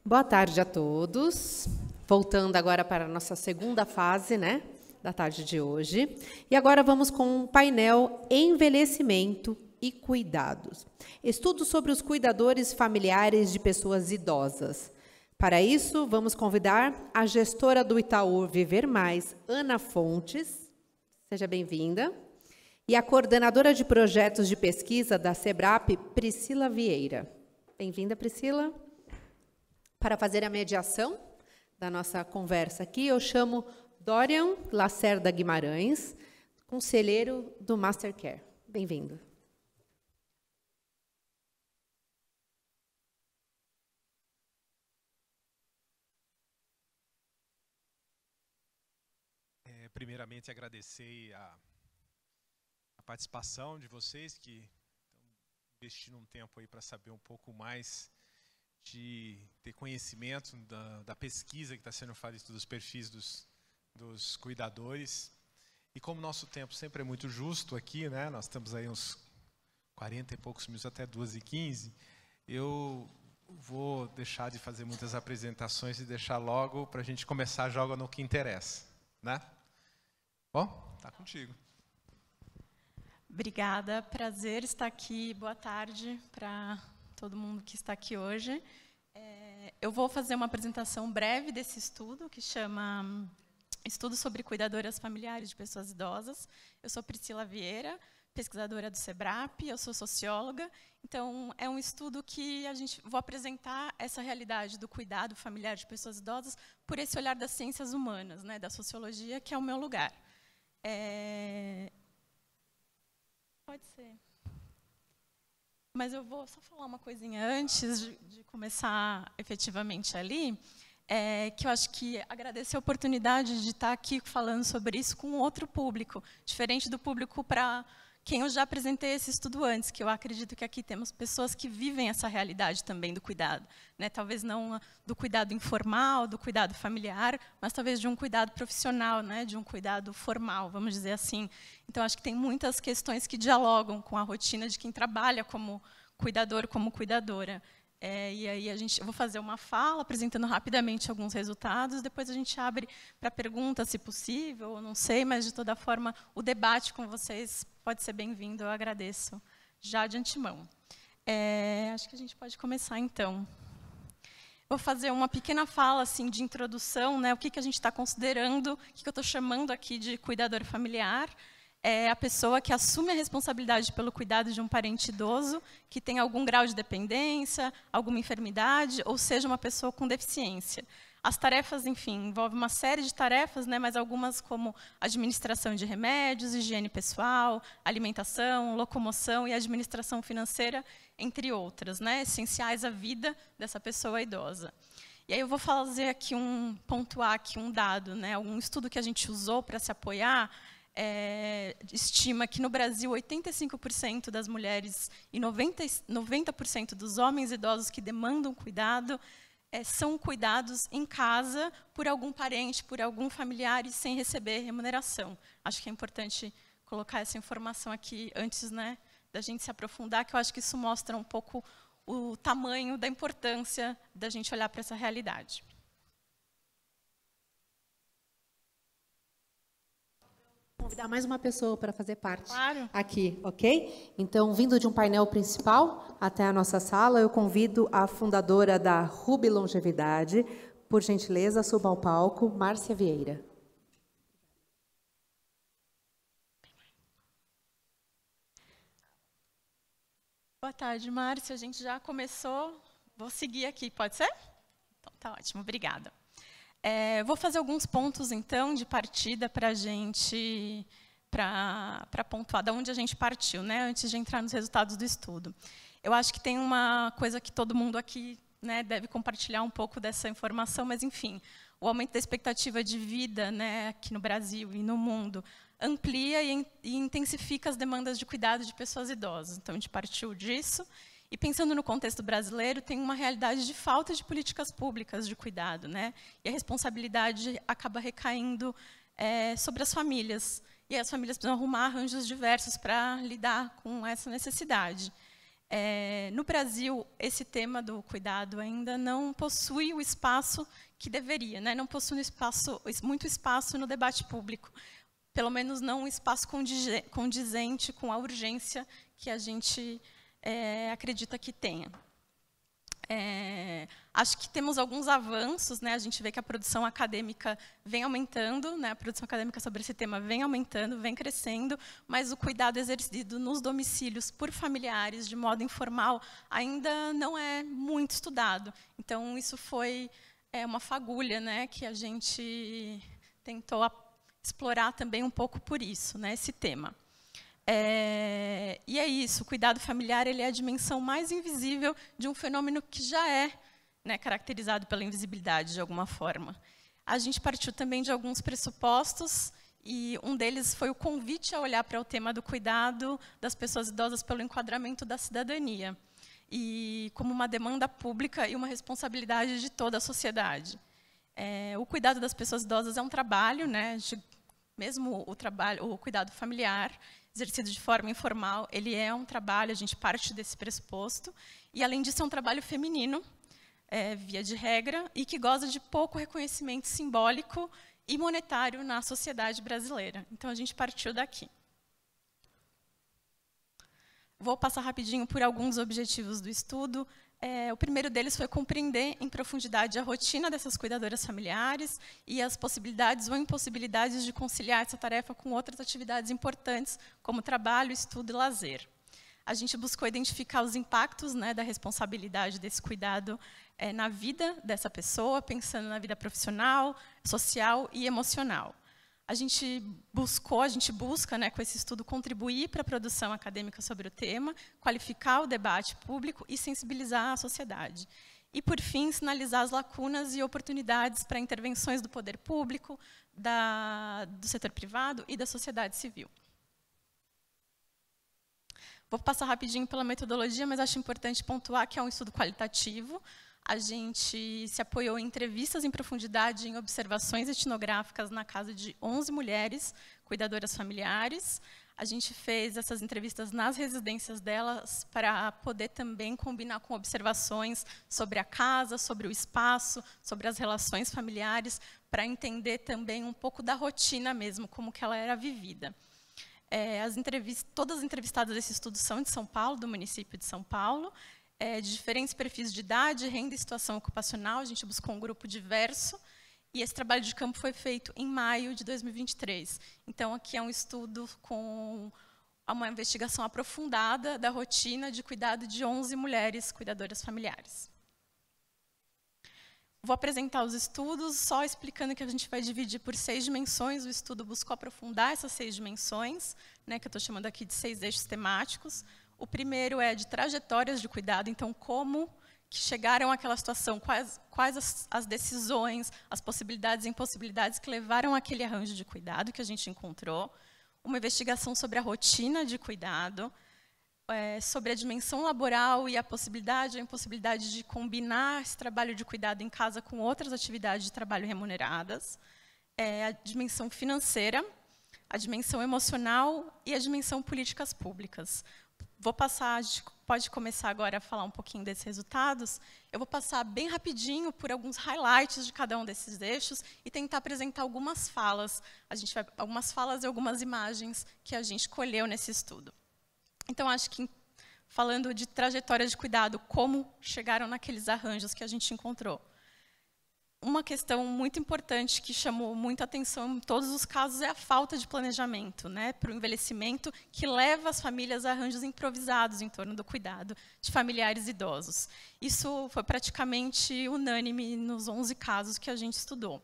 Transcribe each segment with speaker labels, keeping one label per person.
Speaker 1: Boa tarde a todos. Voltando agora para a nossa segunda fase, né, da tarde de hoje. E agora vamos com um painel Envelhecimento e Cuidados. Estudo sobre os cuidadores familiares de pessoas idosas. Para isso, vamos convidar a gestora do Itaú Viver Mais, Ana Fontes. Seja bem-vinda. E a coordenadora de projetos de pesquisa da SEBRAP, Priscila Vieira. Bem-vinda, Priscila. Para fazer a mediação da nossa conversa aqui, eu chamo Dorian Lacerda Guimarães, conselheiro do Mastercare. Bem-vindo.
Speaker 2: Primeiramente, agradecer a participação de vocês que estão investindo um tempo aí para saber um pouco mais, de ter conhecimento da pesquisa que está sendo feita dos perfis dos cuidadores. E como nosso tempo sempre é muito justo aqui, né, nós estamos aí uns 40 e poucos minutos até 2h15, eu vou deixar de fazer muitas apresentações e deixar logo para a gente começar joga no que interessa, né? Bom, tá contigo.
Speaker 3: Obrigada, prazer estar aqui. Boa tarde para todo mundo que está aqui hoje. Eu vou fazer uma apresentação breve desse estudo, que chama Estudo sobre Cuidadoras Familiares de Pessoas Idosas. Eu sou Priscila Vieira, pesquisadora do SEBRAP, eu sou socióloga. Então, é um estudo que vou apresentar essa realidade do cuidado familiar de pessoas idosas por esse olhar das ciências humanas, né, da sociologia, que é o meu lugar. Pode ser. Mas eu vou só falar uma coisinha antes de começar efetivamente ali, que eu acho que agradecer a oportunidade de estar aqui falando sobre isso com outro público, diferente do público para quem eu já apresentei esse estudo antes, que eu acredito que aqui temos pessoas que vivem essa realidade também do cuidado, né? Talvez não do cuidado informal, do cuidado familiar, mas talvez de um cuidado profissional, né? De um cuidado formal, vamos dizer assim. Então, acho que tem muitas questões que dialogam com a rotina de quem trabalha como cuidador, como cuidadora. E aí eu vou fazer uma fala, apresentando rapidamente alguns resultados, depois a gente abre para perguntas, se possível, ou não sei, mas, de toda forma, o debate com vocês pode ser bem-vindo, eu agradeço já de antemão. Acho que a gente pode começar, então. Vou fazer uma pequena fala assim, de introdução, né, o que a gente está considerando, o que eu estou chamando aqui de cuidador familiar. É a pessoa que assume a responsabilidade pelo cuidado de um parente idoso que tem algum grau de dependência, alguma enfermidade, ou seja, uma pessoa com deficiência. As tarefas, enfim, envolvem uma série de tarefas, né, mas algumas como administração de remédios, higiene pessoal, alimentação, locomoção e administração financeira, entre outras, né, essenciais à vida dessa pessoa idosa. E aí eu vou fazer aqui pontuar aqui um dado, né, um estudo que a gente usou para se apoiar. Estima que no Brasil 85% das mulheres e 90% dos homens idosos que demandam cuidado são cuidados em casa por algum parente, por algum familiar e sem receber remuneração. Acho que é importante colocar essa informação aqui antes, né, da gente se aprofundar, que eu acho que isso mostra um pouco o tamanho da importância da gente olhar para essa realidade.
Speaker 1: Convidar mais uma pessoa para fazer parte
Speaker 3: Claro.
Speaker 1: aqui, ok? Então, vindo de um painel principal até a nossa sala, eu convido a fundadora da Ruby Longevidade, por gentileza, suba ao palco, Márcia Vieira.
Speaker 3: Boa tarde, Márcia. A gente já começou. Vou seguir aqui, pode ser? Então, tá ótimo, obrigada. Vou fazer alguns pontos, então, de partida para a gente, para pontuar de onde a gente partiu, né, antes de entrar nos resultados do estudo. Eu acho que tem uma coisa que todo mundo aqui, né, deve compartilhar um pouco dessa informação, mas, enfim, o aumento da expectativa de vida, né, aqui no Brasil e no mundo amplia e intensifica as demandas de cuidado de pessoas idosas. Então, a gente partiu disso. E, pensando no contexto brasileiro, tem uma realidade de falta de políticas públicas de cuidado, né? E a responsabilidade acaba recaindo sobre as famílias. E as famílias precisam arrumar arranjos diversos para lidar com essa necessidade. No Brasil, esse tema do cuidado ainda não possui o espaço que deveria, né? Não possui muito espaço no debate público, pelo menos não um espaço condizente com a urgência que a gente acredita que tenha. Acho que temos alguns avanços, né? A gente vê que a produção acadêmica vem aumentando, né? A produção acadêmica sobre esse tema vem aumentando, vem crescendo, mas o cuidado exercido nos domicílios por familiares, de modo informal, ainda não é muito estudado. Então, isso foi uma fagulha, né? Que a gente tentou explorar também um pouco por isso, né? Esse tema. E é isso, o cuidado familiar ele é a dimensão mais invisível de um fenômeno que já é, né, caracterizado pela invisibilidade, de alguma forma. A gente partiu também de alguns pressupostos, e um deles foi o convite a olhar para o tema do cuidado das pessoas idosas pelo enquadramento da cidadania, e como uma demanda pública e uma responsabilidade de toda a sociedade. O cuidado das pessoas idosas é um trabalho, né, mesmo o cuidado familiar, exercido de forma informal, ele é um trabalho, a gente parte desse pressuposto, e, além disso, é um trabalho feminino, via de regra, e que goza de pouco reconhecimento simbólico e monetário na sociedade brasileira. Então, a gente partiu daqui. Vou passar rapidinho por alguns objetivos do estudo. O primeiro deles foi compreender em profundidade a rotina dessas cuidadoras familiares e as possibilidades ou impossibilidades de conciliar essa tarefa com outras atividades importantes, como trabalho, estudo e lazer. A gente buscou identificar os impactos, né, da responsabilidade desse cuidado na vida dessa pessoa, pensando na vida profissional, social e emocional. A gente busca, né, com esse estudo, contribuir para a produção acadêmica sobre o tema, qualificar o debate público e sensibilizar a sociedade. E, por fim, sinalizar as lacunas e oportunidades para intervenções do poder público, do setor privado e da sociedade civil. Vou passar rapidinho pela metodologia, mas acho importante pontuar que é um estudo qualitativo. A gente se apoiou em entrevistas em profundidade, em observações etnográficas na casa de 11 mulheres cuidadoras familiares. A gente fez essas entrevistas nas residências delas para poder também combinar com observações sobre a casa, sobre o espaço, sobre as relações familiares, para entender também um pouco da rotina mesmo, como que ela era vivida. Todas as entrevistadas desse estudo são de São Paulo, do município de São Paulo, de diferentes perfis de idade, renda e situação ocupacional. A gente buscou um grupo diverso, e esse trabalho de campo foi feito em maio de 2023. Então, aqui é um estudo com uma investigação aprofundada da rotina de cuidado de 11 mulheres cuidadoras familiares. Vou apresentar os estudos, só explicando que a gente vai dividir por 6 dimensões. O estudo buscou aprofundar essas 6 dimensões, né, que eu estou chamando aqui de 6 eixos temáticos. O primeiro é de trajetórias de cuidado, então, como que chegaram àquela situação, quais as decisões, as possibilidades e impossibilidades que levaram àquele arranjo de cuidado que a gente encontrou. Uma investigação sobre a rotina de cuidado, sobre a dimensão laboral e a possibilidade ou impossibilidade de combinar esse trabalho de cuidado em casa com outras atividades de trabalho remuneradas. A dimensão financeira, a dimensão emocional e a dimensão políticas públicas. Pode começar agora a falar um pouquinho desses resultados. Eu vou passar bem rapidinho por alguns highlights de cada um desses eixos e tentar apresentar algumas falas. Algumas falas e algumas imagens que a gente colheu nesse estudo. Então, acho que, falando de trajetória de cuidado, como chegaram naqueles arranjos que a gente encontrou. Uma questão muito importante que chamou muita atenção em todos os casos é a falta de planejamento, né, para o envelhecimento, que leva as famílias a arranjos improvisados em torno do cuidado de familiares idosos. Isso foi praticamente unânime nos 11 casos que a gente estudou.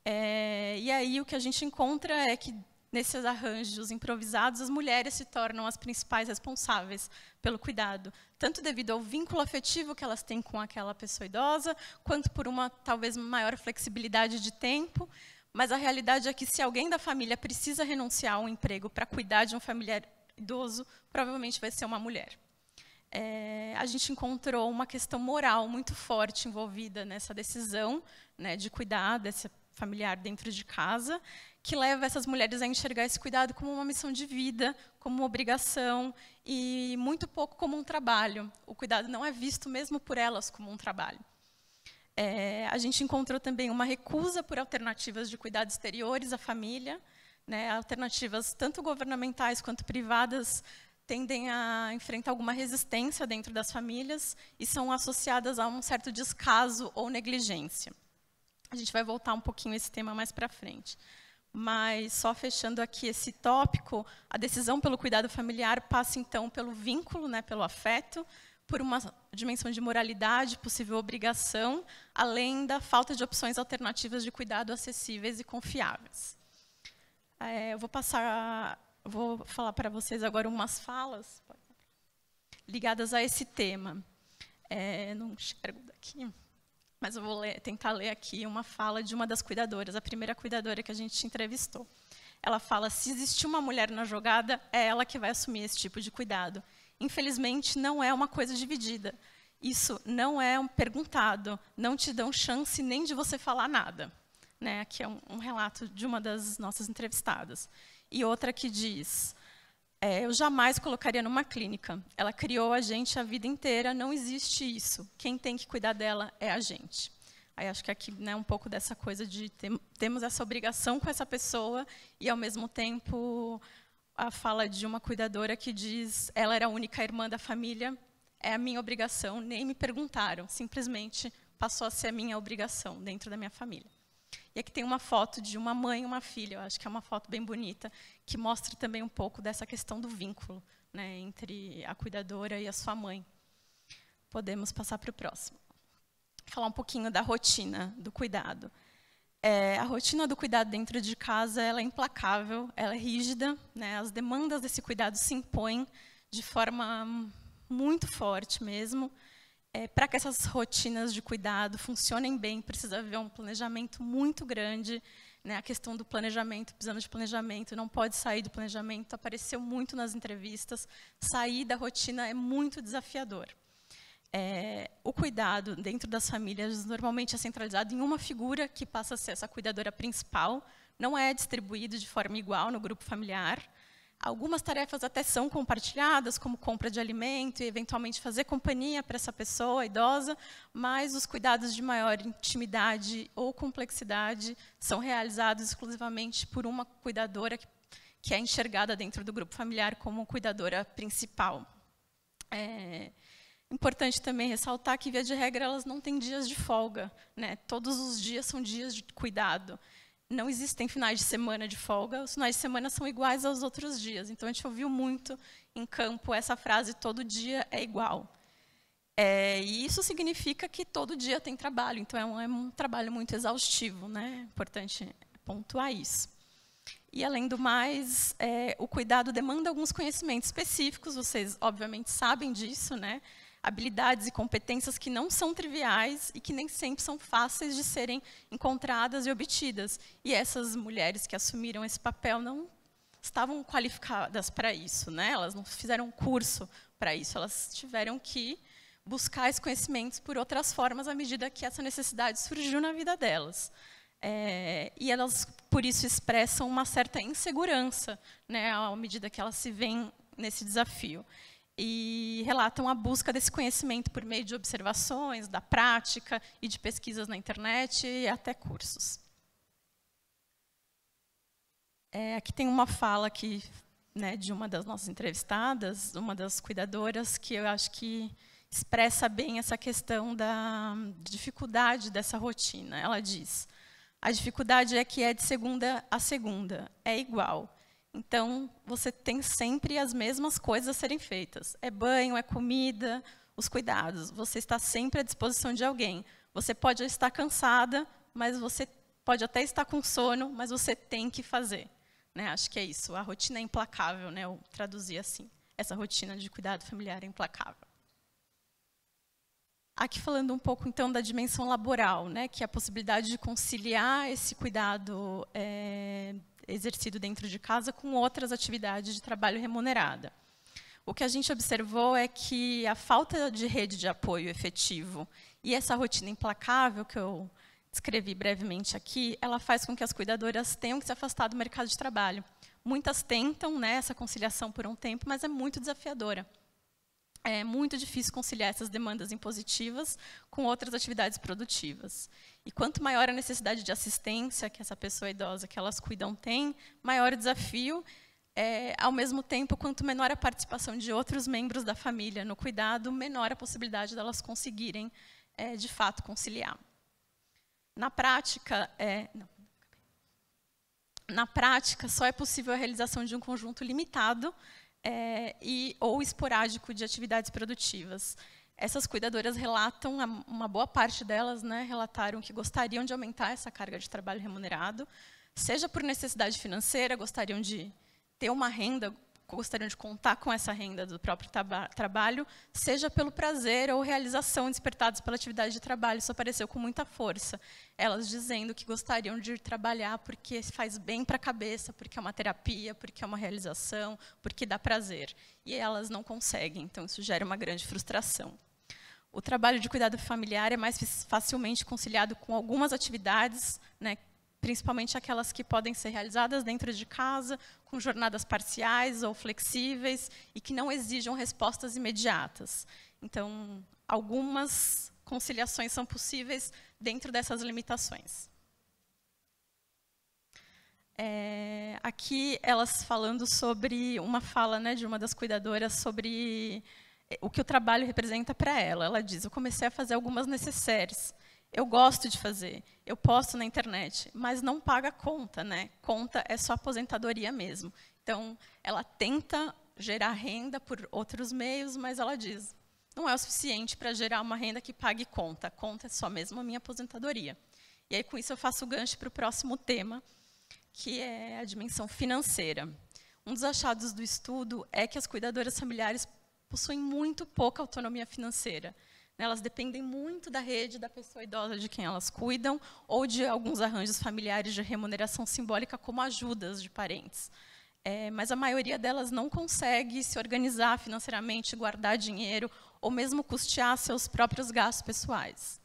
Speaker 3: E aí o que a gente encontra é que, nesses arranjos improvisados, as mulheres se tornam as principais responsáveis pelo cuidado, tanto devido ao vínculo afetivo que elas têm com aquela pessoa idosa, quanto por uma, talvez, maior flexibilidade de tempo. Mas a realidade é que, se alguém da família precisa renunciar a um emprego para cuidar de um familiar idoso, provavelmente vai ser uma mulher. A gente encontrou uma questão moral muito forte envolvida nessa decisão, né, de cuidar desse familiar dentro de casa, que leva essas mulheres a enxergar esse cuidado como uma missão de vida, como uma obrigação, e muito pouco como um trabalho. O cuidado não é visto mesmo por elas como um trabalho. A gente encontrou também uma recusa por alternativas de cuidados exteriores à família, né? Alternativas tanto governamentais quanto privadas tendem a enfrentar alguma resistência dentro das famílias e são associadas a um certo descaso ou negligência. A gente vai voltar um pouquinho a esse tema mais para frente. Mas, só fechando aqui esse tópico, a decisão pelo cuidado familiar passa, então, pelo vínculo, né, pelo afeto, por uma dimensão de moralidade, possível obrigação, além da falta de opções alternativas de cuidado acessíveis e confiáveis. Vou falar para vocês agora umas falas ligadas a esse tema. Não enxergo daqui, mas eu vou tentar ler aqui uma fala de uma das cuidadoras, a primeira cuidadora que a gente entrevistou. Ela fala: se existir uma mulher na jogada, é ela que vai assumir esse tipo de cuidado. Infelizmente, não é uma coisa dividida. Isso não é perguntado, não te dão chance nem de você falar nada. Né? Aqui é um relato de uma das nossas entrevistadas. E outra que diz: eu jamais colocaria numa clínica. Ela criou a gente a vida inteira, não existe isso. Quem tem que cuidar dela é a gente. Aí acho que aqui, né, um pouco dessa coisa de temos essa obrigação com essa pessoa e, ao mesmo tempo, a fala de uma cuidadora que diz: ela era a única irmã da família, é a minha obrigação, nem me perguntaram, simplesmente passou a ser a minha obrigação dentro da minha família. E aqui tem uma foto de uma mãe e uma filha, eu acho que é uma foto bem bonita, que mostra também um pouco dessa questão do vínculo, né, entre a cuidadora e a sua mãe. Podemos passar para o próximo. Falar um pouquinho da rotina do cuidado. A rotina do cuidado dentro de casa ela é implacável, ela é rígida, né, as demandas desse cuidado se impõem de forma muito forte mesmo. Para que essas rotinas de cuidado funcionem bem, precisa haver um planejamento muito grande. Né? A questão do planejamento, precisamos de planejamento, não pode sair do planejamento, apareceu muito nas entrevistas. Sair da rotina é muito desafiador. O cuidado dentro das famílias normalmente é centralizado em uma figura que passa a ser essa cuidadora principal, não é distribuído de forma igual no grupo familiar. Algumas tarefas até são compartilhadas, como compra de alimento e, eventualmente, fazer companhia para essa pessoa idosa, mas os cuidados de maior intimidade ou complexidade são realizados exclusivamente por uma cuidadora que é enxergada dentro do grupo familiar como cuidadora principal. Importante também ressaltar que, via de regra, elas não têm dias de folga. Né? Todos os dias são dias de cuidado. Não existem finais de semana de folga, os finais de semana são iguais aos outros dias. Então, a gente ouviu muito em campo essa frase: todo dia é igual. E isso significa que todo dia tem trabalho, então é um trabalho muito exaustivo. Né? É importante pontuar isso. E, além do mais, o cuidado demanda alguns conhecimentos específicos, vocês, obviamente, sabem disso, né? Habilidades e competências que não são triviais e que nem sempre são fáceis de serem encontradas e obtidas. E essas mulheres que assumiram esse papel não estavam qualificadas para isso, né? Elas não fizeram um curso para isso, elas tiveram que buscar esses conhecimentos por outras formas à medida que essa necessidade surgiu na vida delas. E elas, por isso, expressam uma certa insegurança, né, à medida que elas se veem nesse desafio. E relatam a busca desse conhecimento por meio de observações, da prática e de pesquisas na internet e até cursos. Aqui tem uma fala aqui, né, de uma das nossas entrevistadas, uma das cuidadoras, que eu acho que expressa bem essa questão da dificuldade dessa rotina. Ela diz: a dificuldade é que é de segunda a segunda, é igual. Então, você tem sempre as mesmas coisas a serem feitas. É banho, é comida, os cuidados. Você está sempre à disposição de alguém. Você pode estar cansada, mas você pode até estar com sono, mas você tem que fazer. Né? Acho que é isso. A rotina é implacável, né? Eu traduzi assim. Essa rotina de cuidado familiar é implacável. Aqui falando um pouco, então, da dimensão laboral, né? Que é a possibilidade de conciliar esse cuidado exercido dentro de casa com outras atividades de trabalho remunerada. O que a gente observou é que a falta de rede de apoio efetivo e essa rotina implacável que eu descrevi brevemente aqui, ela faz com que as cuidadoras tenham que se afastar do mercado de trabalho. Muitas tentam, né, essa conciliação por um tempo, mas é muito desafiadora. É muito difícil conciliar essas demandas impositivas com outras atividades produtivas. E quanto maior a necessidade de assistência que essa pessoa idosa que elas cuidam tem, maior o desafio. Ao mesmo tempo, quanto menor a participação de outros membros da família no cuidado, menor a possibilidade delas conseguirem, de fato, conciliar. Na prática, só é possível a realização de um conjunto limitado ou esporádico de atividades produtivas. Essas cuidadoras relatam, uma boa parte delas, né, relataram que gostariam de aumentar essa carga de trabalho remunerado, seja por necessidade financeira, gostariam de ter uma renda, gostariam de contar com essa renda do próprio trabalho, seja pelo prazer ou realização despertados pela atividade de trabalho. Isso apareceu com muita força. Elas dizendo que gostariam de ir trabalhar porque faz bem para a cabeça, porque é uma terapia, porque é uma realização, porque dá prazer. E elas não conseguem, então isso gera uma grande frustração. O trabalho de cuidado familiar é mais facilmente conciliado com algumas atividades, né, principalmente aquelas que podem ser realizadas dentro de casa, com jornadas parciais ou flexíveis, e que não exijam respostas imediatas. Então, algumas conciliações são possíveis dentro dessas limitações. Aqui, elas falando sobre uma fala, né, de uma das cuidadoras sobre o que o trabalho representa para ela. Ela diz: eu comecei a fazer algumas necessaires. Eu gosto de fazer, eu posto na internet, mas não paga conta, né? Conta é só aposentadoria mesmo. Então, ela tenta gerar renda por outros meios, mas ela diz, não é o suficiente para gerar uma renda que pague conta. Conta é só mesmo a minha aposentadoria. E aí, com isso, eu faço o gancho para o próximo tema, que é a dimensão financeira. Um dos achados do estudo é que as cuidadoras familiares possuem muito pouca autonomia financeira. Elas dependem muito da rede da pessoa idosa de quem elas cuidam ou de alguns arranjos familiares de remuneração simbólica, como ajudas de parentes. Mas a maioria delas não consegue se organizar financeiramente, guardar dinheiro ou mesmo custear seus próprios gastos pessoais.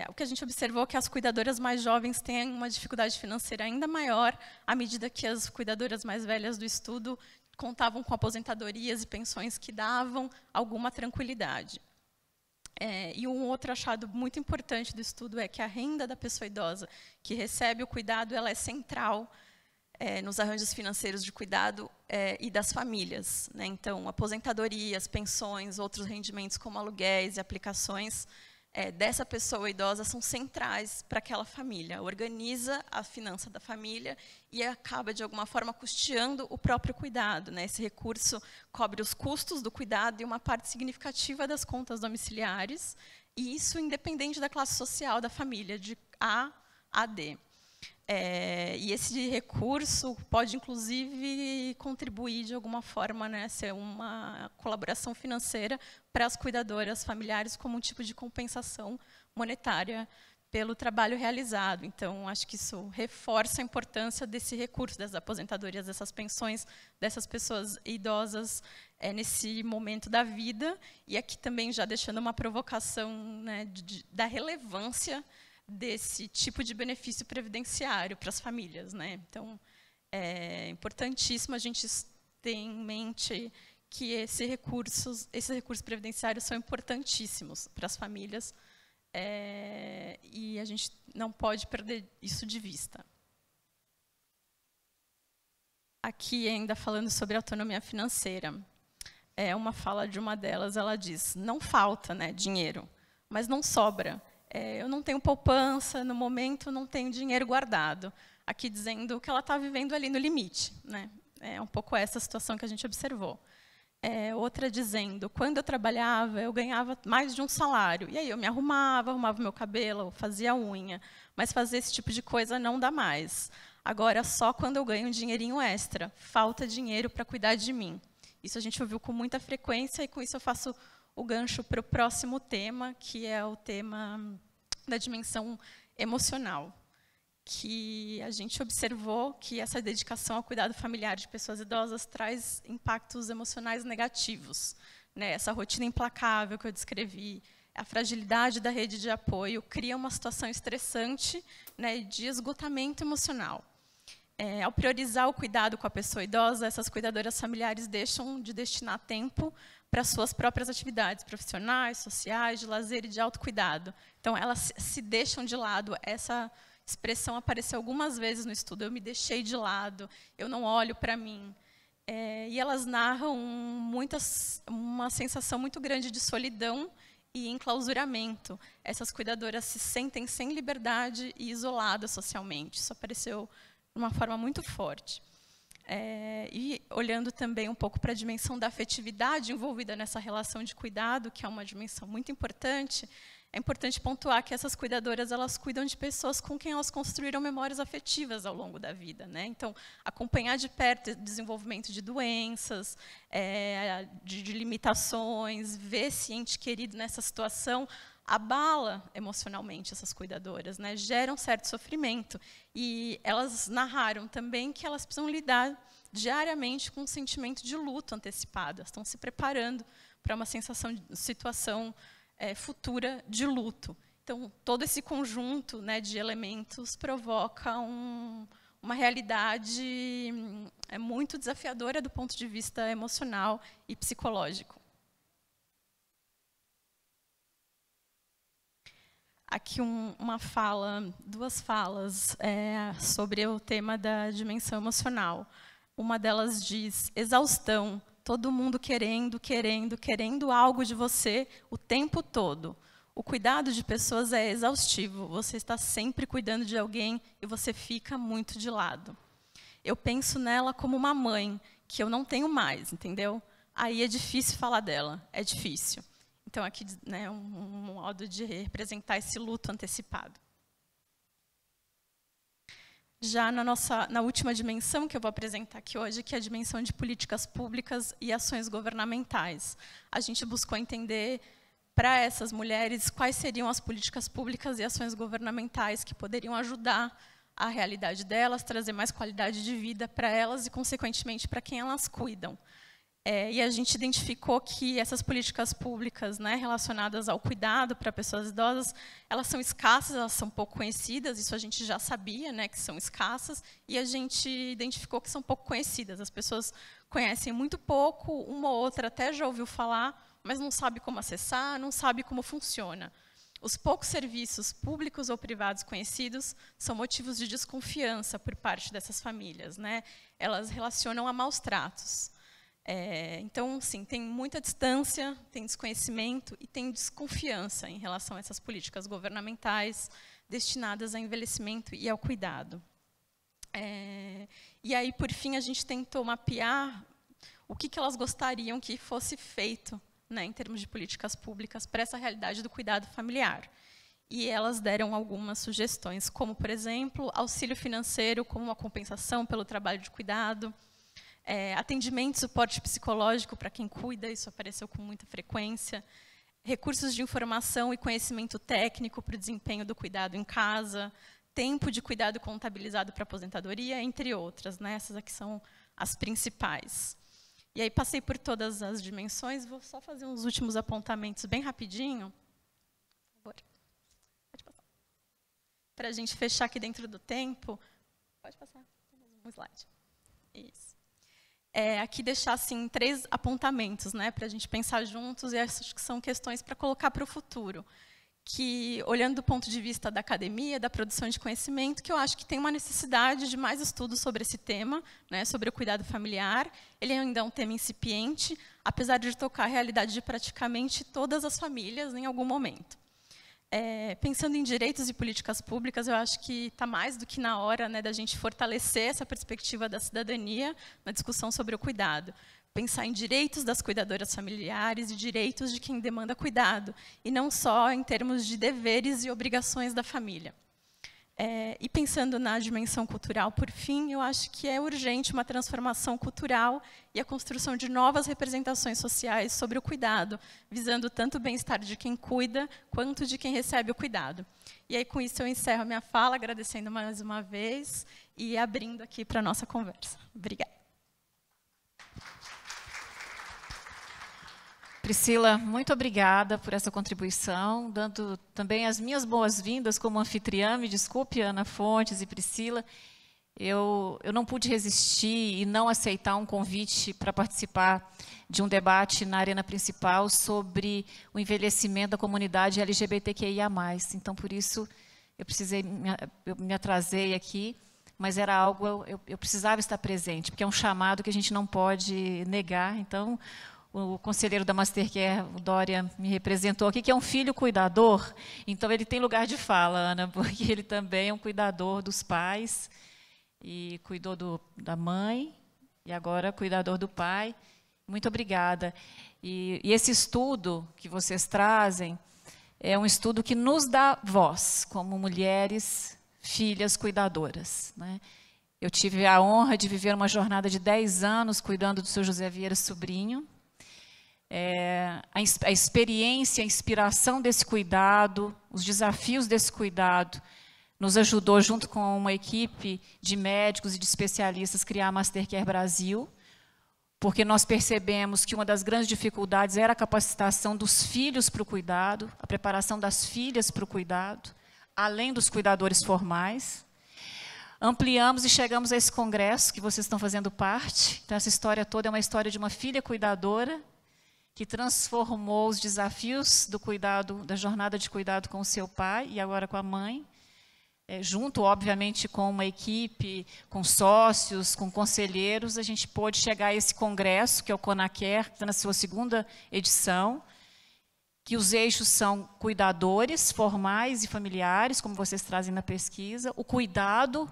Speaker 3: O que a gente observou é que as cuidadoras mais jovens têm uma dificuldade financeira ainda maior à medida que as cuidadoras mais velhas do estudo contavam com aposentadorias e pensões que davam alguma tranquilidade. E um outro achado muito importante do estudo é que a renda da pessoa idosa que recebe o cuidado ela é central nos arranjos financeiros de cuidado e das famílias, né? Então, aposentadorias, pensões, outros rendimentos como aluguéis e aplicações dessa pessoa idosa são centrais para aquela família. Organiza a finança da família e acaba, de alguma forma, custeando o próprio cuidado, né? Esse recurso cobre os custos do cuidado e uma parte significativa das contas domiciliares, e isso independente da classe social da família, de A a D. E esse recurso pode, inclusive, contribuir, de alguma forma, né, ser uma colaboração financeira para as cuidadoras familiares como um tipo de compensação monetária pelo trabalho realizado. Então, acho que isso reforça a importância desse recurso, das aposentadorias, dessas pensões, dessas pessoas idosas nesse momento da vida. E aqui também já deixando uma provocação, né, da relevância desse tipo de benefício previdenciário para as famílias, né? Então, é importantíssimo a gente ter em mente que esses recursos previdenciários são importantíssimos para as famílias, e a gente não pode perder isso de vista. Aqui, ainda falando sobre autonomia financeira, uma fala de uma delas, ela diz, não falta, né, dinheiro, mas não sobra. Eu não tenho poupança, no momento não tenho dinheiro guardado. Aqui dizendo que ela está vivendo ali no limite, né? É um pouco essa situação que a gente observou. Outra dizendo, quando eu trabalhava, eu ganhava mais de um salário. E aí eu me arrumava meu cabelo, fazia unha. Mas fazer esse tipo de coisa não dá mais. Agora, só quando eu ganho um dinheirinho extra. Falta dinheiro para cuidar de mim. Isso a gente ouviu com muita frequência, e com isso eu faço o gancho para o próximo tema, que é o tema da dimensão emocional, que a gente observou que essa dedicação ao cuidado familiar de pessoas idosas traz impactos emocionais negativos, né? Essa rotina implacável que eu descrevi, a fragilidade da rede de apoio cria uma situação estressante, né, de esgotamento emocional. Ao priorizar o cuidado com a pessoa idosa, essas cuidadoras familiares deixam de destinar tempo para suas próprias atividades profissionais, sociais, de lazer e de autocuidado. Então, elas se deixam de lado. Essa expressão apareceu algumas vezes no estudo. Eu me deixei de lado, eu não olho para mim. E elas narram uma sensação muito grande de solidão e enclausuramento. Essas cuidadoras se sentem sem liberdade e isoladas socialmente. Isso apareceu de uma forma muito forte. E olhando também um pouco para a dimensão da afetividade envolvida nessa relação de cuidado, que é uma dimensão muito importante, é importante pontuar que essas cuidadoras, elas cuidam de pessoas com quem elas construíram memórias afetivas ao longo da vida, né? Então, acompanhar de perto o desenvolvimento de doenças, de limitações, ver esse ente querido nessa situação, abala emocionalmente essas cuidadoras, né? Gera um certo sofrimento. E elas narraram também que elas precisam lidar diariamente com um sentimento de luto antecipado. Elas estão se preparando para uma situação futura de luto. Então, todo esse conjunto, né, de elementos provoca uma realidade muito desafiadora do ponto de vista emocional e psicológico. Aqui duas falas sobre o tema da dimensão emocional. Uma delas diz: exaustão, todo mundo querendo algo de você o tempo todo. O cuidado de pessoas é exaustivo, você está sempre cuidando de alguém e você fica muito de lado. Eu penso nela como uma mãe, que eu não tenho mais, entendeu? Aí é difícil falar dela, é difícil. Então, aqui, né, um modo de representar esse luto antecipado. Já na última dimensão que eu vou apresentar aqui hoje, que é a dimensão de políticas públicas e ações governamentais. A gente buscou entender, para essas mulheres, quais seriam as políticas públicas e ações governamentais que poderiam ajudar a realidade delas, trazer mais qualidade de vida para elas e, consequentemente, para quem elas cuidam. E a gente identificou que essas políticas públicas, né, relacionadas ao cuidado para pessoas idosas, elas são escassas, elas são pouco conhecidas, isso a gente já sabia, né, que são escassas, e a gente identificou que são pouco conhecidas. As pessoas conhecem muito pouco, uma ou outra até já ouviu falar, mas não sabe como acessar, não sabe como funciona. Os poucos serviços públicos ou privados conhecidos são motivos de desconfiança por parte dessas famílias, né? Elas relacionam a maus tratos. Então, sim, tem muita distância, tem desconhecimento e tem desconfiança em relação a essas políticas governamentais destinadas ao envelhecimento e ao cuidado. E aí, por fim, a gente tentou mapear o que elas gostariam que fosse feito, né, em termos de políticas públicas para essa realidade do cuidado familiar. E elas deram algumas sugestões, como, por exemplo, auxílio financeiro como uma compensação pelo trabalho de cuidado, atendimento e suporte psicológico para quem cuida, isso apareceu com muita frequência, recursos de informação e conhecimento técnico para o desempenho do cuidado em casa, tempo de cuidado contabilizado para aposentadoria, entre outras, né? Essas aqui são as principais. E aí passei por todas as dimensões, vou só fazer uns últimos apontamentos bem rapidinho. Por favor. Pode passar. Para a gente fechar aqui dentro do tempo. Pode passar. Um slide. Isso. Aqui deixar assim 3 apontamentos, né, para a gente pensar juntos, e essas que são questões para colocar para o futuro. Que, olhando do ponto de vista da academia, da produção de conhecimento, que eu acho que tem uma necessidade de mais estudos sobre esse tema, né, sobre o cuidado familiar. Ele ainda é um tema incipiente, apesar de tocar a realidade de praticamente todas as famílias em algum momento. Pensando em direitos e políticas públicas, eu acho que está mais do que na hora, né, da gente fortalecer essa perspectiva da cidadania na discussão sobre o cuidado. Pensar em direitos das cuidadoras familiares e direitos de quem demanda cuidado, e não só em termos de deveres e obrigações da família. E pensando na dimensão cultural, por fim, eu acho que é urgente uma transformação cultural e a construção de novas representações sociais sobre o cuidado, visando tanto o bem-estar de quem cuida, quanto de quem recebe o cuidado. E aí, com isso, eu encerro a minha fala, agradecendo mais uma vez e abrindo aqui para a nossa conversa. Obrigada.
Speaker 4: Priscila, muito obrigada por essa contribuição, dando também as minhas boas-vindas como anfitriã. Me desculpe, Ana Fontes e Priscila. Eu não pude resistir e não aceitar um convite para participar de um debate na arena principal sobre o envelhecimento da comunidade LGBTQIA+. Então, por isso, eu me atrasei aqui, mas era algo, eu precisava estar presente, porque é um chamado que a gente não pode negar. Então, o conselheiro da Mastercare, o Dória, me representou aqui, que é um filho cuidador, então ele tem lugar de fala, Ana, porque ele também é um cuidador dos pais, e cuidou da mãe, e agora cuidador do pai. Muito obrigada. E esse estudo que vocês trazem é um estudo que nos dá voz, como mulheres, filhas cuidadoras, né? Eu tive a honra de viver uma jornada de 10 anos cuidando do seu José Vieira Sobrinho. A experiência, a inspiração desse cuidado, os desafios desse cuidado, nos ajudou, junto com uma equipe de médicos e de especialistas, criar a Mastercare Brasil, porque nós percebemos que uma das grandes dificuldades era a capacitação dos filhos para o cuidado, a preparação das filhas para o cuidado, além dos cuidadores formais. Ampliamos e chegamos a esse congresso que vocês estão fazendo parte. Então, essa história toda é uma história de uma filha cuidadora que transformou os desafios do cuidado, da jornada de cuidado com o seu pai e agora com a mãe, junto, obviamente, com uma equipe, com sócios, com conselheiros, a gente pôde chegar a esse congresso, que é o CONACARE, que está na sua 2ª edição, que os eixos são cuidadores, formais e familiares, como vocês trazem na pesquisa, o cuidado,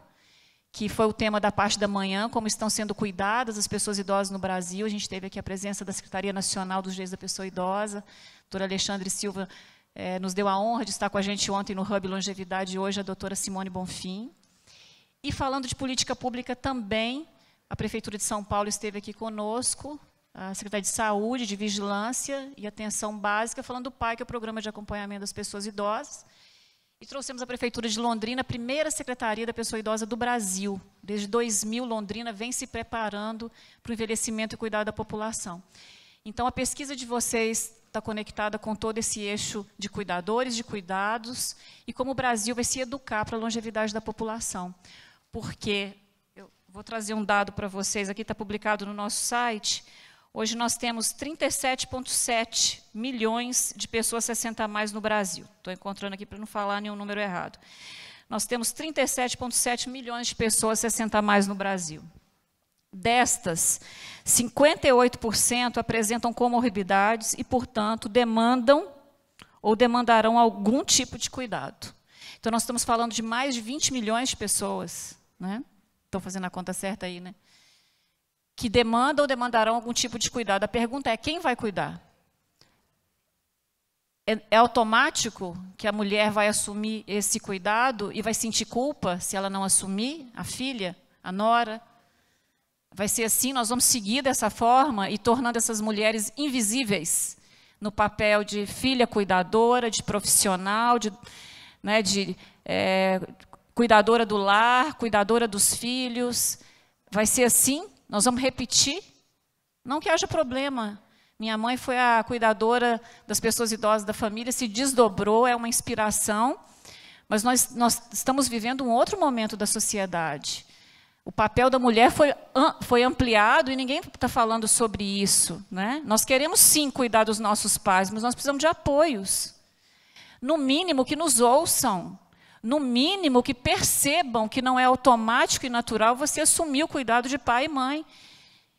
Speaker 4: que foi o tema da parte da manhã, como estão sendo cuidadas as pessoas idosas no Brasil. A gente teve aqui a presença da Secretaria Nacional dos Direitos da Pessoa Idosa, a doutora Alexandre Silva, nos deu a honra de estar com a gente ontem no Hub Longevidade, e hoje a doutora Simone Bonfim. E falando de política pública também, a Prefeitura de São Paulo esteve aqui conosco, a Secretaria de Saúde, de Vigilância e Atenção Básica, falando do PAI, que é o Programa de Acompanhamento das Pessoas Idosas. E trouxemos a Prefeitura de Londrina, a primeira Secretaria da Pessoa Idosa do Brasil. Desde 2000, Londrina vem se preparando para o envelhecimento e cuidado da população. Então, a pesquisa de vocês está conectada com todo esse eixo de cuidadores, de cuidados, e como o Brasil vai se educar para a longevidade da população. Porque, eu vou trazer um dado para vocês, aqui está publicado no nosso site, hoje nós temos 37,7 milhões de pessoas 60 a mais no Brasil. Estou encontrando aqui para não falar nenhum número errado. Nós temos 37,7 milhões de pessoas 60 a mais no Brasil. Destas, 58% apresentam comorbidades e, portanto, demandam ou demandarão algum tipo de cuidado. Então, nós estamos falando de mais de 20 milhões de pessoas, né? Estou fazendo a conta certa aí, né? Que demandam ou demandarão algum tipo de cuidado. A pergunta é, quem vai cuidar? É automático que a mulher vai assumir esse cuidado e vai sentir culpa se ela não assumir? A filha, a nora? Vai ser assim, nós vamos seguir dessa forma e tornando essas mulheres invisíveis no papel de filha cuidadora, de profissional, de cuidadora do lar, cuidadora dos filhos. Vai ser assim? Nós vamos repetir? Não que haja problema. Minha mãe foi a cuidadora das pessoas idosas da família, se desdobrou, é uma inspiração, mas nós estamos vivendo um outro momento da sociedade. O papel da mulher foi ampliado e ninguém está falando sobre isso, né? Nós queremos, sim, cuidar dos nossos pais, mas nós precisamos de apoios. No mínimo, que nos ouçam. No mínimo, que percebam que não é automático e natural você assumir o cuidado de pai e mãe.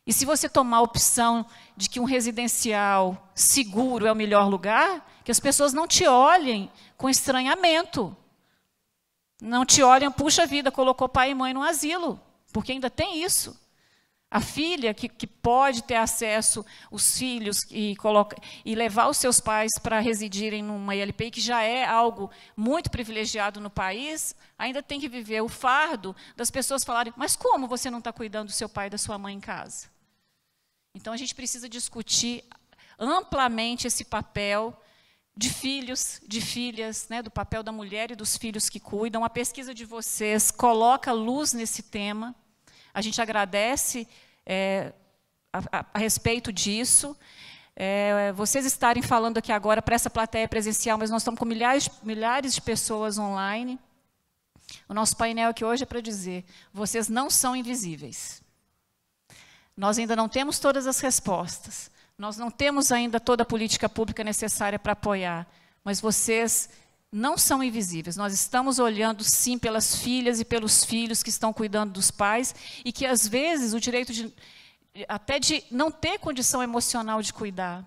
Speaker 4: E se você tomar a opção de que um residencial seguro é o melhor lugar, que as pessoas não te olhem com estranhamento. Não te olhem, puxa vida, colocou pai e mãe no asilo. Porque ainda tem isso. A filha que pode ter acesso, os filhos, e levar os seus pais para residirem numa ILPI, que já é algo muito privilegiado no país, ainda tem que viver o fardo das pessoas falarem, mas como você não está cuidando do seu pai e da sua mãe em casa? Então, a gente precisa discutir amplamente esse papel de filhos, de filhas, né, do papel da mulher e dos filhos que cuidam. A pesquisa de vocês coloca luz nesse tema. A gente agradece a respeito disso. vocês estarem falando aqui agora para essa plateia presencial, mas nós estamos com milhares de pessoas online. O nosso painel aqui hoje é para dizer, vocês não são invisíveis. Nós ainda não temos todas as respostas, nós não temos ainda toda a política pública necessária para apoiar, mas vocês não são invisíveis. Nós estamos olhando, sim, pelas filhas e pelos filhos que estão cuidando dos pais e que, às vezes, o direito até de não ter condição emocional de cuidar.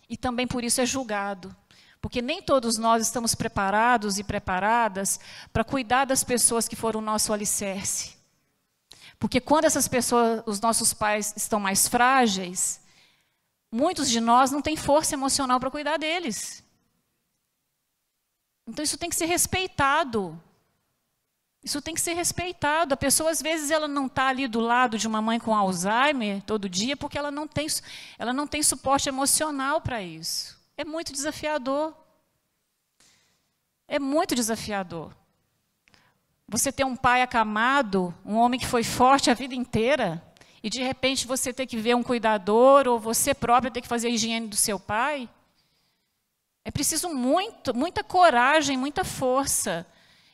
Speaker 4: E também por isso é julgado. Porque nem todos nós estamos preparados e preparadas para cuidar das pessoas que foram o nosso alicerce. Porque quando essas pessoas, os nossos pais, estão mais frágeis, muitos de nós não têm força emocional para cuidar deles. Então isso tem que ser respeitado. Isso tem que ser respeitado. A pessoa, às vezes, ela não está ali do lado de uma mãe com Alzheimer todo dia porque ela não tem suporte emocional para isso. É muito desafiador. É muito desafiador. Você ter um pai acamado, um homem que foi forte a vida inteira, e de repente você ter que ver um cuidador, ou você própria ter que fazer a higiene do seu pai, é preciso muita coragem, muita força.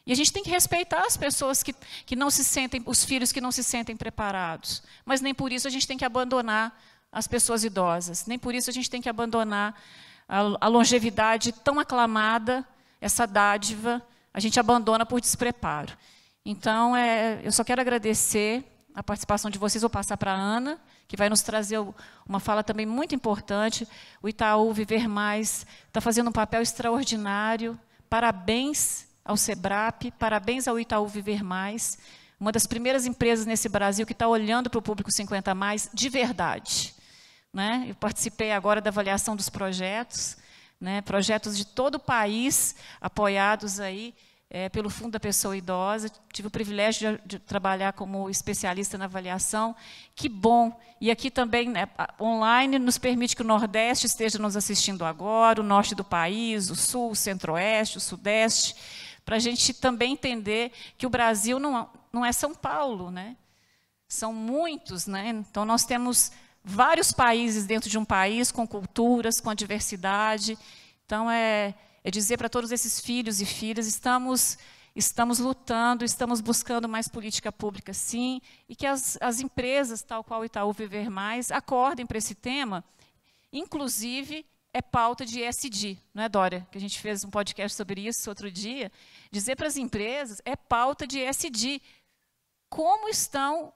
Speaker 4: E a gente tem que respeitar as pessoas que não se sentem, os filhos que não se sentem preparados. Mas nem por isso a gente tem que abandonar as pessoas idosas. Nem por isso a gente tem que abandonar a longevidade tão aclamada, essa dádiva, a gente abandona por despreparo. Então, eu só quero agradecer a participação de vocês. Vou passar para a Ana, que vai nos trazer uma fala também muito importante. O Itaú Viver Mais está fazendo um papel extraordinário. Parabéns ao SEBRAP, parabéns ao Itaú Viver Mais, uma das primeiras empresas nesse Brasil que está olhando para o público 50+, de verdade. Né? Eu participei agora da avaliação dos projetos, né? Projetos de todo o país, apoiados aí, pelo Fundo da Pessoa Idosa. Tive o privilégio de trabalhar como especialista na avaliação. Que bom! E aqui também, né, online, nos permite que o Nordeste esteja nos assistindo agora, o Norte do país, o Sul, o Centro-Oeste, o Sudeste, para a gente também entender que o Brasil não é São Paulo, né? São muitos, né? Então, nós temos vários países dentro de um país, com culturas, com a diversidade. Então, é dizer para todos esses filhos e filhas, estamos lutando, estamos buscando mais política pública, sim, e que as empresas, tal qual o Itaú Viver Mais, acordem para esse tema. Inclusive, é pauta de ESG, não é, Dória? Que a gente fez um podcast sobre isso outro dia. Dizer para as empresas, é pauta de ESG. Como estão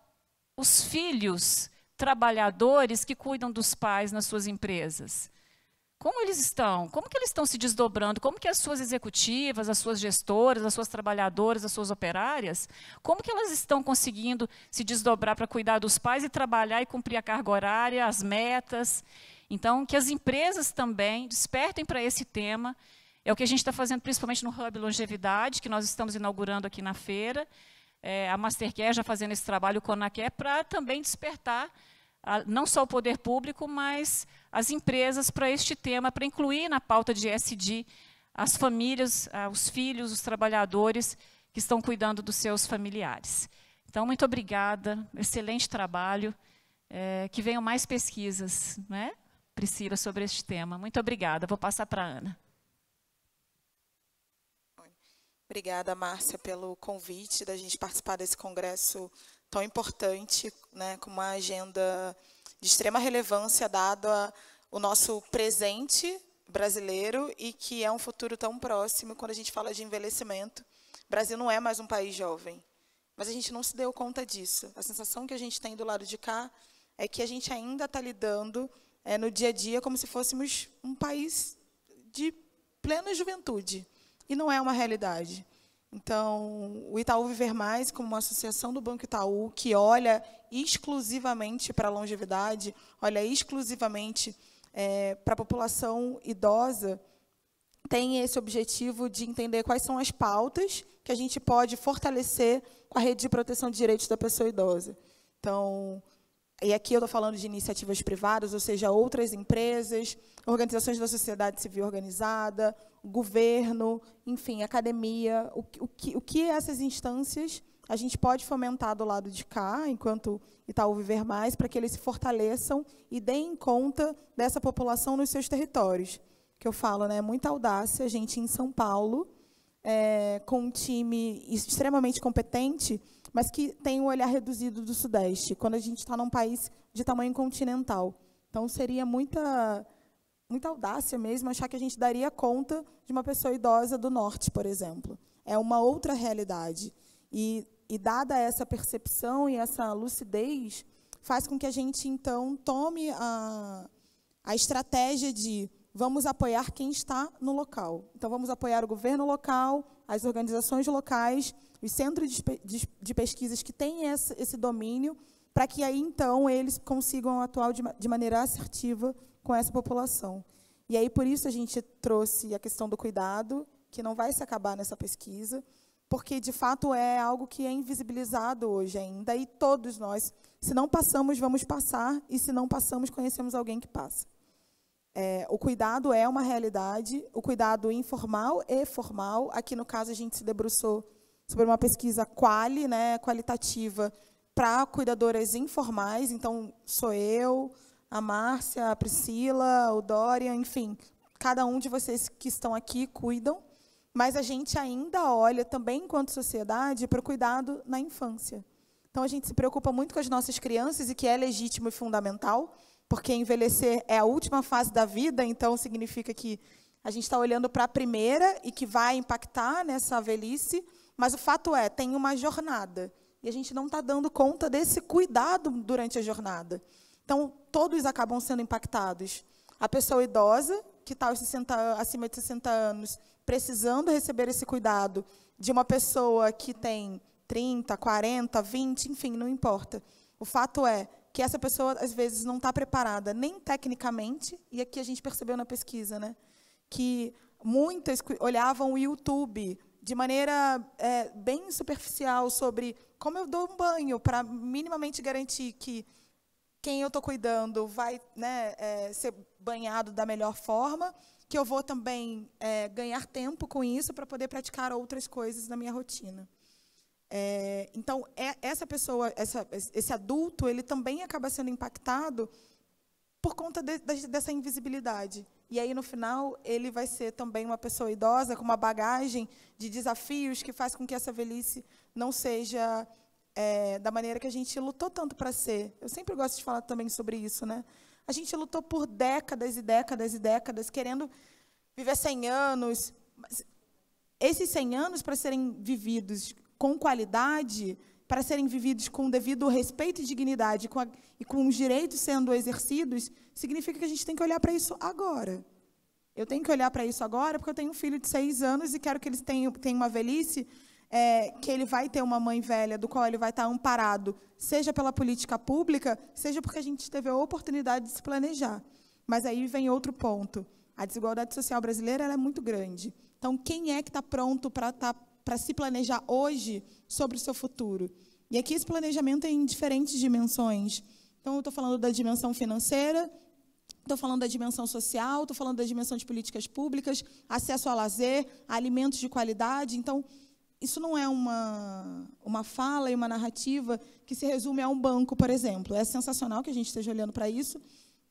Speaker 4: os filhos trabalhadores que cuidam dos pais nas suas empresas? Como eles estão? Como que eles estão se desdobrando? Como que as suas executivas, as suas gestoras, as suas trabalhadoras, as suas operárias, como que elas estão conseguindo se desdobrar para cuidar dos pais e trabalhar e cumprir a carga horária, as metas? Então, que as empresas também despertem para esse tema. É o que a gente está fazendo principalmente no Hub Longevidade, que nós estamos inaugurando aqui na feira. A Mastercare já fazendo esse trabalho, o Conacare, para também despertar não só o poder público, mas as empresas para este tema, para incluir na pauta de ESG as famílias, os filhos, os trabalhadores que estão cuidando dos seus familiares. Então, muito obrigada, excelente trabalho, que venham mais pesquisas, né, Priscila, sobre este tema. Muito obrigada, vou passar para a Ana.
Speaker 5: Obrigada, Márcia, pelo convite da gente participar desse congresso tão importante, né, com uma agenda de extrema relevância, dado o nosso presente brasileiro e que é um futuro tão próximo quando a gente fala de envelhecimento. O Brasil não é mais um país jovem, mas a gente não se deu conta disso. A sensação que a gente tem do lado de cá é que a gente ainda está lidando no dia a dia como se fôssemos um país de plena juventude, e não é uma realidade. Então, o Itaú Viver Mais, como uma associação do Banco Itaú, que olha exclusivamente para a longevidade, olha exclusivamente para a população idosa, tem esse objetivo de entender quais são as pautas que a gente pode fortalecer com a rede de proteção de direitos da pessoa idosa. Então, e aqui eu estou falando de iniciativas privadas, ou seja, outras empresas, organizações da sociedade civil organizada, governo, enfim, academia, o que essas instâncias a gente pode fomentar do lado de cá, enquanto Itaú Viver Mais, para que eles se fortaleçam e deem conta dessa população nos seus territórios. Que eu falo, né, muita audácia, a gente em São Paulo, com um time extremamente competente, mas que tem um olhar reduzido do Sudeste, quando a gente está num país de tamanho continental. Então, seria muita audácia mesmo achar que a gente daria conta de uma pessoa idosa do Norte, por exemplo. É uma outra realidade. E dada essa percepção e essa lucidez, faz com que a gente, então, tome a estratégia de vamos apoiar quem está no local. Então, vamos apoiar o governo local, as organizações locais, os centros de pesquisas que têm esse domínio, para que aí, então, eles consigam atuar de maneira assertiva com essa população. E aí, por isso, a gente trouxe a questão do cuidado, que não vai se acabar nessa pesquisa, porque, de fato, é algo que é invisibilizado hoje ainda, e todos nós, se não passamos, vamos passar, e se não passamos, conhecemos alguém que passa. O cuidado é uma realidade, o cuidado informal e formal. Aqui, no caso, a gente se debruçou sobre uma pesquisa qualitativa, para cuidadoras informais. Então, sou eu, a Márcia, a Priscila, o Dória, enfim, cada um de vocês que estão aqui cuidam, mas a gente ainda olha também, enquanto sociedade, para o cuidado na infância. Então, a gente se preocupa muito com as nossas crianças, e que é legítimo e fundamental, porque envelhecer é a última fase da vida, então significa que a gente está olhando para a primeira e que vai impactar nessa velhice, mas o fato é, tem uma jornada, e a gente não está dando conta desse cuidado durante a jornada. Então, todos acabam sendo impactados. A pessoa idosa, que está acima de 60 anos, precisando receber esse cuidado de uma pessoa que tem 30, 40, 20, enfim, não importa. O fato é que essa pessoa, às vezes, não está preparada nem tecnicamente, e aqui a gente percebeu na pesquisa, né, que muitas olhavam o YouTube de maneira bem superficial sobre como eu dou um banho para minimamente garantir que quem eu estou cuidando vai, né, ser banhado da melhor forma, que eu vou também ganhar tempo com isso para poder praticar outras coisas na minha rotina. Então, essa pessoa, esse adulto, ele também acaba sendo impactado por conta dessa invisibilidade. E aí, no final, ele vai ser também uma pessoa idosa com uma bagagem de desafios que faz com que essa velhice não seja da maneira que a gente lutou tanto para ser. Eu sempre gosto de falar também sobre isso, né? A gente lutou por décadas e décadas e décadas, querendo viver 100 anos. Mas esses 100 anos, para serem vividos com qualidade, para serem vividos com devido respeito e dignidade, e com os direitos sendo exercidos, significa que a gente tem que olhar para isso agora. Eu tenho que olhar para isso agora porque eu tenho um filho de 6 anos e quero que ele tenha uma velhice, que ele vai ter uma mãe velha do qual ele vai estar amparado, seja pela política pública, seja porque a gente teve a oportunidade de se planejar. Mas aí vem outro ponto. A desigualdade social brasileira ela é muito grande. Então, quem é que está pronto para se planejar hoje sobre o seu futuro? E aqui esse planejamento é em diferentes dimensões. Então, eu estou falando da dimensão financeira, estou falando da dimensão social, estou falando da dimensão de políticas públicas, acesso a lazer, a alimentos de qualidade. Então, isso não é uma fala e uma narrativa que se resume a um banco, por exemplo. É sensacional que a gente esteja olhando para isso,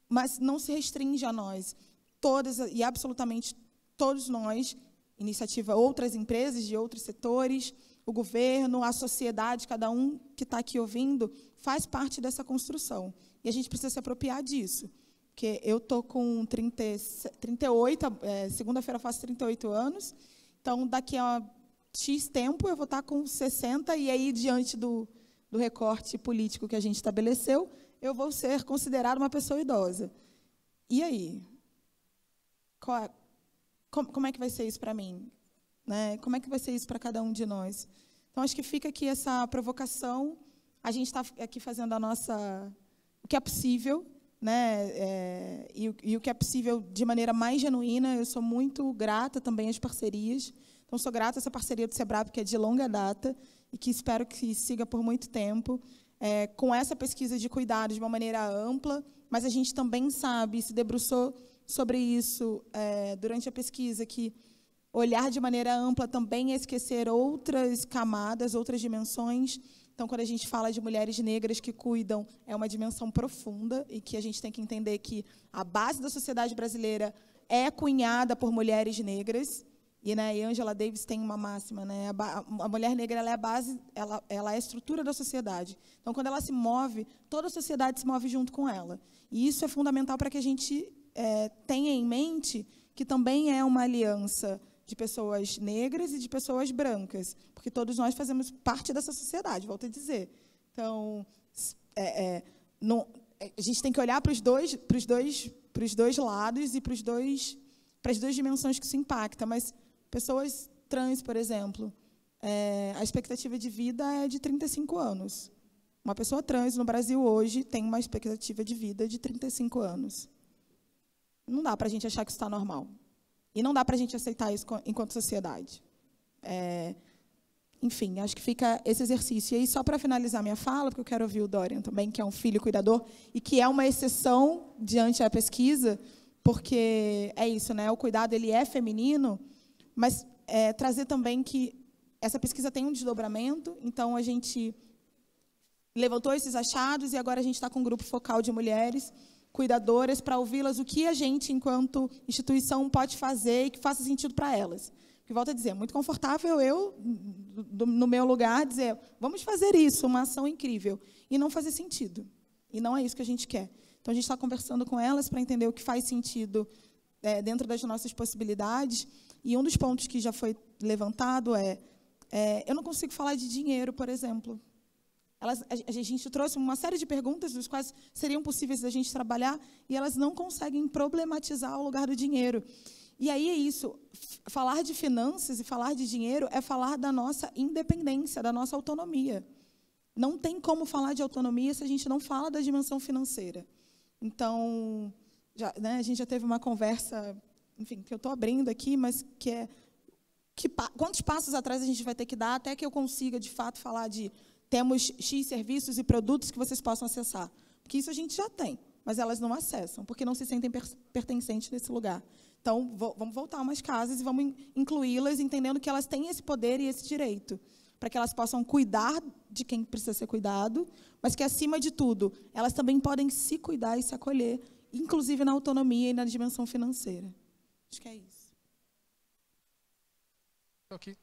Speaker 5: mas não se restringe a nós. Todas e absolutamente todos nós, iniciativa, outras empresas de outros setores, o governo, a sociedade, cada um que está aqui ouvindo, faz parte dessa construção. E a gente precisa se apropriar disso. Porque eu estou com 38, segunda-feira faço 38 anos, então, daqui a X tempo, eu vou estar com 60, e aí, diante do recorte político que a gente estabeleceu, eu vou ser considerada uma pessoa idosa. E aí? Como é que vai ser isso para mim? Né? Como é que vai ser isso para cada um de nós? Então, acho que fica aqui essa provocação. A gente está aqui fazendo o que é possível, né? E o que é possível de maneira mais genuína. Eu sou muito grata também às parcerias. Então, sou grata a essa parceria do SEBRAP, que é de longa data e que espero que siga por muito tempo, com essa pesquisa de cuidados de uma maneira ampla, mas a gente também sabe, se debruçou sobre isso durante a pesquisa, que olhar de maneira ampla também é esquecer outras camadas, outras dimensões. Então, quando a gente fala de mulheres negras que cuidam, é uma dimensão profunda e que a gente tem que entender que a base da sociedade brasileira é cunhada por mulheres negras. E, né, e Angela Davis tem uma máxima, né, a mulher negra ela é a base, ela é a estrutura da sociedade. Então, quando ela se move, toda a sociedade se move junto com ela. E isso é fundamental para que a gente tenha em mente que também é uma aliança de pessoas negras e de pessoas brancas, porque todos nós fazemos parte dessa sociedade, volto a dizer. Então, a gente tem que olhar para os dois lados e para as duas dimensões que isso impacta. Mas pessoas trans, por exemplo, a expectativa de vida é de 35 anos. Uma pessoa trans no Brasil hoje tem uma expectativa de vida de 35 anos. Não dá para a gente achar que isso está normal. E não dá para a gente aceitar isso enquanto sociedade. Enfim, acho que fica esse exercício. E aí, só para finalizar minha fala, porque eu quero ouvir o Dorian também, que é um filho cuidador, e que é uma exceção diante da pesquisa, porque é isso, né? O cuidado ele é feminino, mas trazer também que essa pesquisa tem um desdobramento, então a gente levantou esses achados e agora a gente está com um grupo focal de mulheres cuidadoras para ouvi-las o que a gente, enquanto instituição, pode fazer e que faça sentido para elas. Porque, volto a dizer, é muito confortável eu, no meu lugar, dizer, vamos fazer isso, uma ação incrível, e não fazer sentido. E não é isso que a gente quer. Então, a gente está conversando com elas para entender o que faz sentido dentro das nossas possibilidades. E um dos pontos que já foi levantado eu não consigo falar de dinheiro, por exemplo. A gente trouxe uma série de perguntas dos quais seriam possíveis da gente trabalhar e elas não conseguem problematizar o lugar do dinheiro. E aí é isso, falar de finanças e falar de dinheiro é falar da nossa independência, da nossa autonomia. Não tem como falar de autonomia se a gente não fala da dimensão financeira. Então, a gente já teve uma conversa, enfim, que eu estou abrindo aqui, mas quantos passos atrás a gente vai ter que dar até que eu consiga, de fato, falar de temos X serviços e produtos que vocês possam acessar. Porque isso a gente já tem, mas elas não acessam, porque não se sentem pertencentes nesse lugar. Então, vamos voltar a umas casas e vamos incluí-las, entendendo que elas têm esse poder e esse direito, para que elas possam cuidar de quem precisa ser cuidado, mas que, acima de tudo, elas também podem se cuidar e se acolher, inclusive na autonomia e na dimensão financeira. Acho que é isso.
Speaker 2: Ok.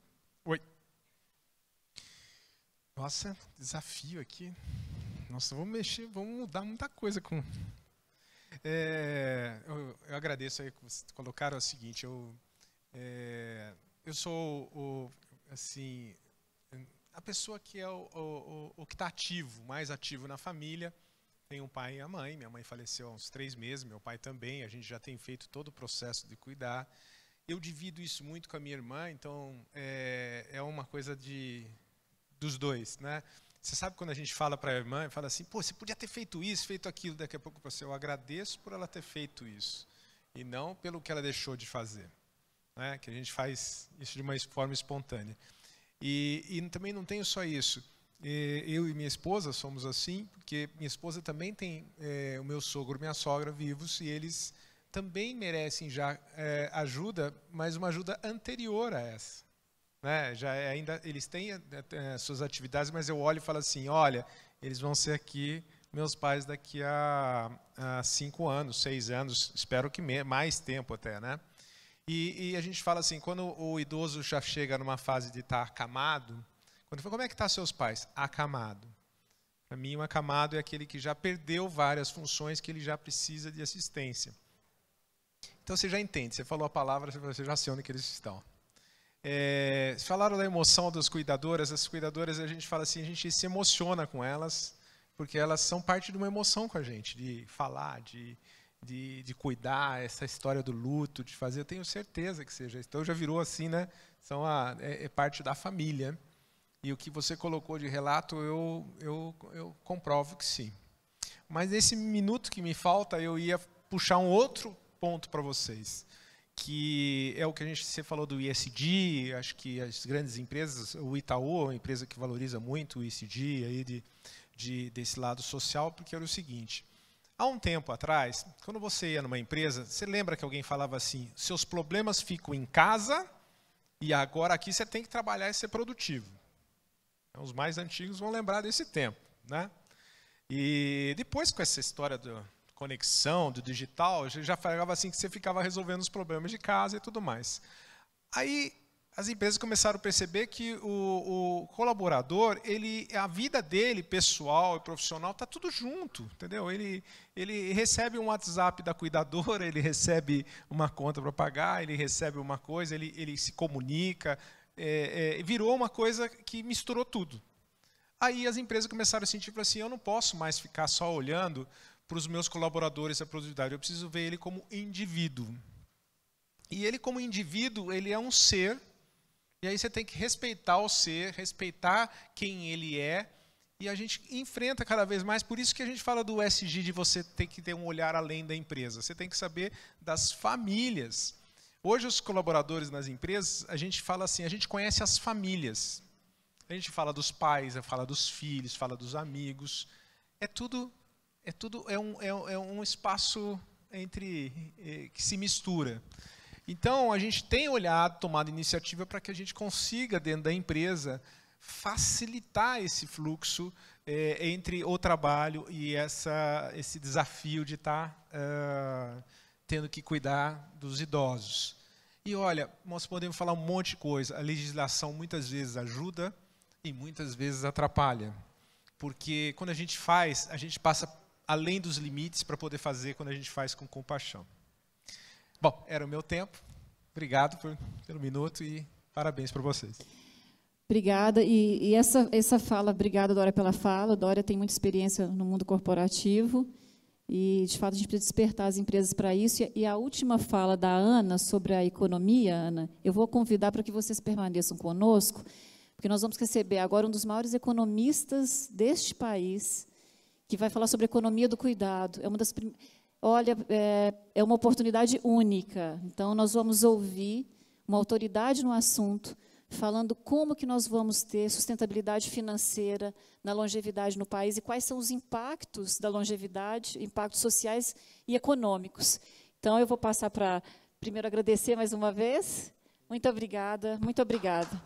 Speaker 2: Oi. Nossa, desafio aqui. Nossa, vamos mudar muita coisa com... eu agradeço aí que vocês colocaram o seguinte, eu sou assim, a pessoa que é o que está ativo, mais ativo na família. Tenho um pai e a mãe, minha mãe faleceu há uns 3 meses, meu pai também, a gente já tem feito todo o processo de cuidar. Eu divido isso muito com a minha irmã, então é uma coisa dos dois, né? Você sabe quando a gente fala para a irmã e fala assim, pô, você podia ter feito isso, feito aquilo, daqui a pouco eu agradeço por ela ter feito isso, e não pelo que ela deixou de fazer, né? Que a gente faz isso de uma forma espontânea. E também não tenho só isso, eu e minha esposa somos assim, porque minha esposa também tem o meu sogro e minha sogra vivos, e eles também merecem já ajuda, mas uma ajuda anterior a essa. Né? Ainda eles têm suas atividades, mas eu olho e falo assim, olha, eles vão ser aqui meus pais daqui a 5 anos, 6 anos, espero que mais tempo até, né? E a gente fala assim, quando o idoso já chega numa fase de estar acamado, quando fala, como é que estão seus pais? Acamado. Para mim, um acamado é aquele que já perdeu várias funções, que ele já precisa de assistência. Então você já entende, você falou a palavra, você já sabe onde que eles estão. Falaram da emoção das cuidadoras. As cuidadoras, a gente fala assim, a gente se emociona com elas, porque elas são parte de uma emoção com a gente, de falar, de cuidar, essa história do luto, de fazer, eu tenho certeza que seja. Então já virou assim, né? É parte da família. E o que você colocou de relato, eu comprovo que sim. Mas nesse minuto que me falta, eu ia puxar um outro ponto para vocês, que é o que você falou do ESG. Acho que as grandes empresas, o Itaú é uma empresa que valoriza muito o ESG, aí desse lado social, porque era o seguinte, há um tempo atrás, quando você ia numa empresa, você lembra que alguém falava assim, seus problemas ficam em casa E agora aqui você tem que trabalhar e ser produtivo. Os mais antigos vão lembrar desse tempo, né? E depois, com essa história da conexão, do digital, a gente já falava assim que você ficava resolvendo os problemas de casa e tudo mais. Aí as empresas começaram a perceber que o colaborador, a vida dele, pessoal e profissional, está tudo junto, entendeu? Ele recebe um WhatsApp da cuidadora, ele recebe uma conta para pagar, ele recebe uma coisa, ele se comunica, virou uma coisa que misturou tudo. Aí as empresas começaram a sentir assim, eu não posso mais ficar só olhando para os meus colaboradores a produtividade, eu preciso ver ele como indivíduo. E ele como indivíduo, ele é um ser. E aí você tem que respeitar o ser, respeitar quem ele é, e a gente enfrenta cada vez mais, por isso que a gente fala do ESG, de você ter que ter um olhar além da empresa, você tem que saber das famílias. Hoje os colaboradores nas empresas, a gente fala assim, a gente conhece as famílias, a gente fala dos pais, fala dos filhos, fala dos amigos, é um espaço que se mistura. Então, a gente tem olhado, tomado iniciativa para que a gente consiga, dentro da empresa, facilitar esse fluxo entre o trabalho e esse desafio de estar tendo que cuidar dos idosos. E, olha, nós podemos falar um monte de coisa. A legislação muitas vezes ajuda e muitas vezes atrapalha. Porque quando a gente faz, a gente passa além dos limites para poder fazer quando a gente faz com compaixão. Bom, era o meu tempo. Obrigado pelo minuto e parabéns para vocês.
Speaker 4: Obrigada. E essa fala, obrigada, Dória, pela fala. Dória tem muita experiência no mundo corporativo e, de fato, a gente precisa despertar as empresas para isso. E a última fala da Ana sobre a economia, Ana, eu vou convidar para que vocês permaneçam conosco, porque nós vamos receber agora um dos maiores economistas deste país, que vai falar sobre a economia do cuidado. Olha, é uma oportunidade única. Então, nós vamos ouvir uma autoridade no assunto, falando como que nós vamos ter sustentabilidade financeira na longevidade no país e quais são os impactos da longevidade, impactos sociais e econômicos. Então, eu vou passar para, primeiro, agradecer mais uma vez. Muito obrigada, muito obrigada.